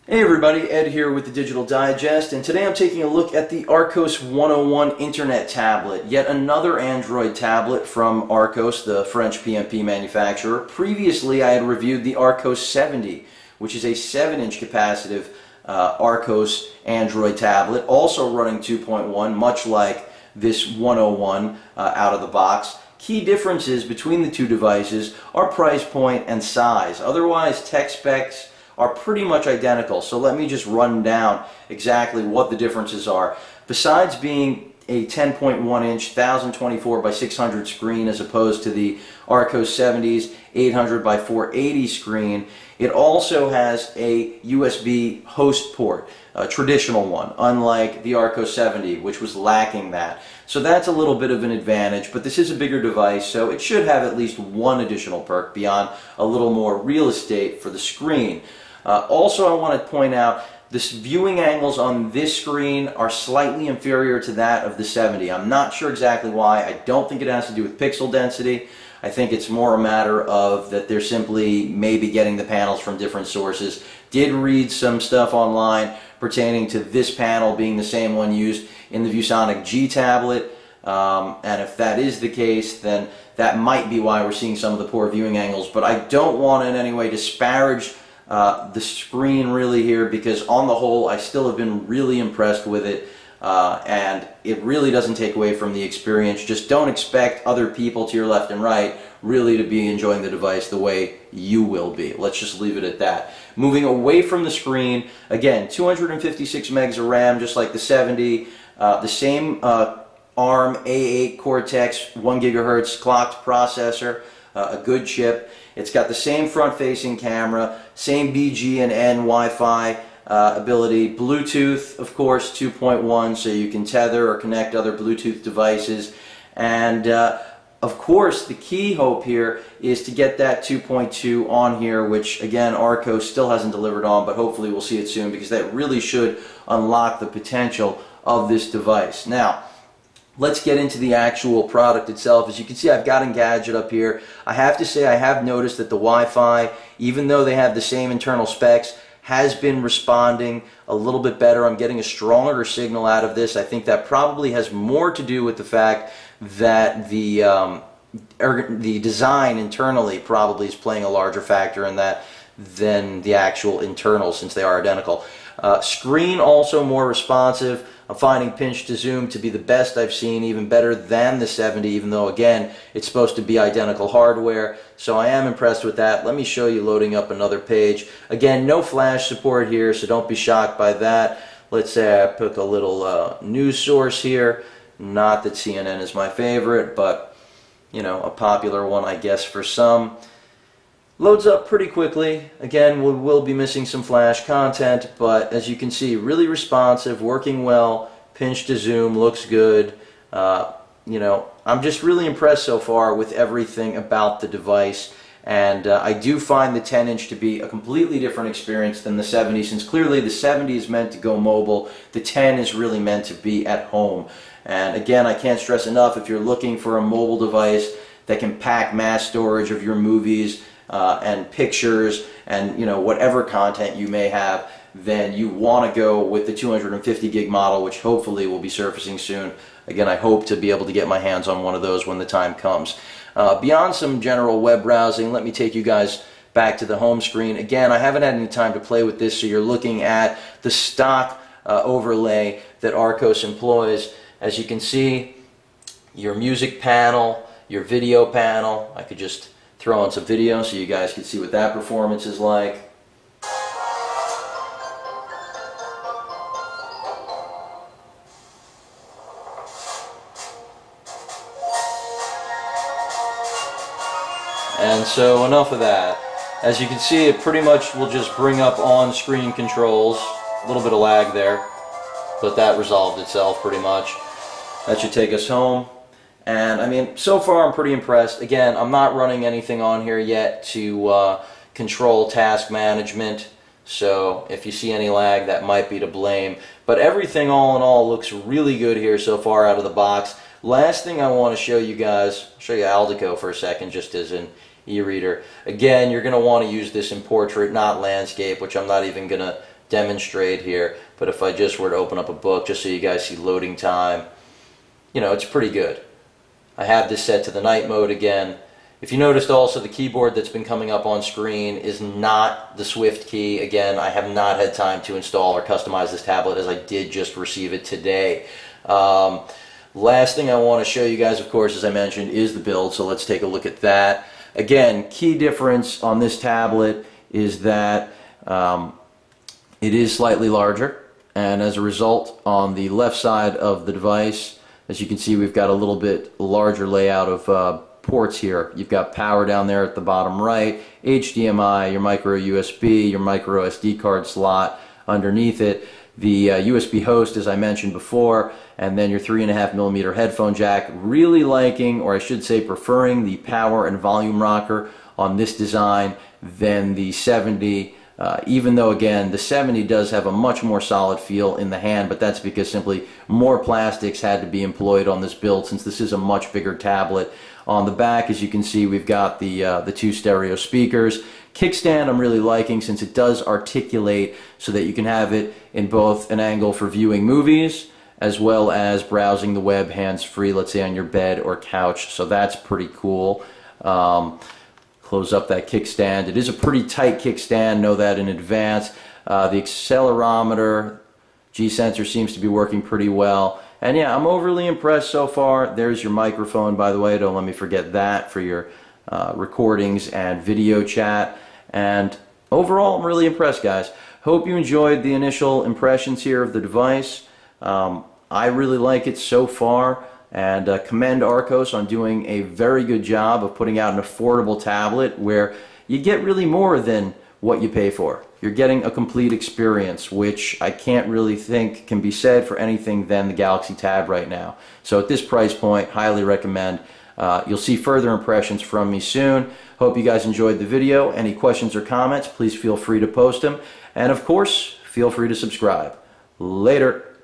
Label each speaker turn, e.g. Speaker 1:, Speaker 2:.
Speaker 1: Hey everybody, Ed here with the Digital Digest, and today I'm taking a look at the Archos 101 Internet tablet, yet another Android tablet from Archos, the French PMP manufacturer. Previously I had reviewed the Archos 70, which is a 7-inch capacitive Archos Android tablet, also running 2.1, much like this 101 out of the box. Key differences between the two devices are price point and size. Otherwise, tech specs are pretty much identical. So let me just run down exactly what the differences are. Besides being a 10.1-inch 1024 by 600 screen as opposed to the Archos 70's 800 by 480 screen, it also has a USB host port, a traditional one, unlike the Archos 70, which was lacking that. So that's a little bit of an advantage, but this is a bigger device, so it should have at least one additional perk beyond a little more real estate for the screen. Also, I want to point out the viewing angles on this screen are slightly inferior to that of the 70. I'm not sure exactly why. I don't think it has to do with pixel density. I think it's more a matter of that they're simply maybe getting the panels from different sources. Did read some stuff online pertaining to this panel being the same one used in the ViewSonic G tablet. And if that is the case, then that might be why we're seeing some of the poor viewing angles. But I don't want to in any way disparage the screen really here, because on the whole I still have been really impressed with it, and it really doesn't take away from the experience. Just don't expect other people to your left and right really to be enjoying the device the way you will be. Let's just leave it at that. Moving away from the screen, again, 256 megs of RAM just like the 70, the same ARM A8 Cortex 1 gigahertz clocked processor, a good chip. It's got the same front-facing camera, same BG and N Wi-Fi ability, Bluetooth, of course, 2.1, so you can tether or connect other Bluetooth devices. And of course, the key hope here is to get that 2.2 on here, which again, Archos still hasn't delivered on, but hopefully we'll see it soon, because that really should unlock the potential of this device. Now, let's get into the actual product itself. As you can see, I've got Engadget up here. I have to say I have noticed that the Wi-Fi, even though they have the same internal specs, has been responding a little bit better. I'm getting a stronger signal out of this. I think that probably has more to do with the fact that the design internally probably is playing a larger factor in that than the actual internal, since they are identical. Screen also more responsive. I'm finding pinch to zoom to be the best I've seen, even better than the 70, even though again it's supposed to be identical hardware. So I am impressed with that. Let me show you loading up another page. Again, no flash support here, so don't be shocked by that. Let's say I pick a little news source here. Not that CNN is my favorite, but you know, a popular one I guess for some. Loads up pretty quickly. Again, we will be missing some flash content, but as you can see, really responsive, working well, pinch to zoom, looks good. You know, I'm just really impressed so far with everything about the device, and I do find the 10-inch to be a completely different experience than the 70, since clearly the 70 is meant to go mobile, the 10 is really meant to be at home. And again, I can't stress enough, if you're looking for a mobile device that can pack mass storage of your movies, and pictures and, you know, whatever content you may have, then you want to go with the 250 gig model, which hopefully will be surfacing soon. Again, I hope to be able to get my hands on one of those when the time comes. Beyond some general web browsing, let me take you guys back to the home screen. Again, I haven't had any time to play with this, so you're looking at the stock overlay that Archos employs. As you can see, your music panel, your video panel. I could just throw on some video so you guys can see what that performance is like. And so enough of that. As you can see, it pretty much will just bring up on-screen controls. A little bit of lag there, but that resolved itself pretty much. That should take us home. And I mean, so far I'm pretty impressed. Again, I'm not running anything on here yet to control task management, so if you see any lag, that might be to blame. But everything all in all looks really good here so far out of the box. Last thing I want to show you guys, show you Aldico for a second, just as an e-reader. Again, you're going to want to use this in portrait, not landscape, which I'm not even going to demonstrate here, but if I just were to open up a book just so you guys see loading time, you know, it's pretty good. I have this set to the night mode again. If you noticed also, the keyboard that's been coming up on screen is not the Swift key. Again, I have not had time to install or customize this tablet, as I did just receive it today. Last thing I want to show you guys, of course, as I mentioned, is the build, so let's take a look at that. Again, key difference on this tablet is that it is slightly larger, and as a result, on the left side of the device, as you can see, we've got a little bit larger layout of ports here. You've got power down there at the bottom right, HDMI, your micro USB, your micro SD card slot underneath it, the USB host, as I mentioned before, and then your 3.5mm headphone jack. Really liking, or I should say preferring, the power and volume rocker on this design than the 70, even though again the 70 does have a much more solid feel in the hand, but that's because simply more plastics had to be employed on this build since this is a much bigger tablet. On the back, as you can see, we've got the two stereo speakers. Kickstand I'm really liking since it does articulate so that you can have it in both an angle for viewing movies as well as browsing the web hands-free, let's say on your bed or couch, so that's pretty cool. Close up that kickstand. It is a pretty tight kickstand, know that in advance. The accelerometer, G-sensor seems to be working pretty well. And yeah, I'm overly impressed so far. There's your microphone, by the way. Don't let me forget that for your recordings and video chat. And overall, I'm really impressed, guys. Hope you enjoyed the initial impressions here of the device. I really like it so far, and commend Archos on doing a very good job of putting out an affordable tablet where you get really more than what you pay for. You're getting a complete experience, which I can't really think can be said for anything than the Galaxy Tab right now. So at this price point, highly recommend. You'll see further impressions from me soon. Hope you guys enjoyed the video. Any questions or comments, please feel free to post them. And of course, feel free to subscribe. Later.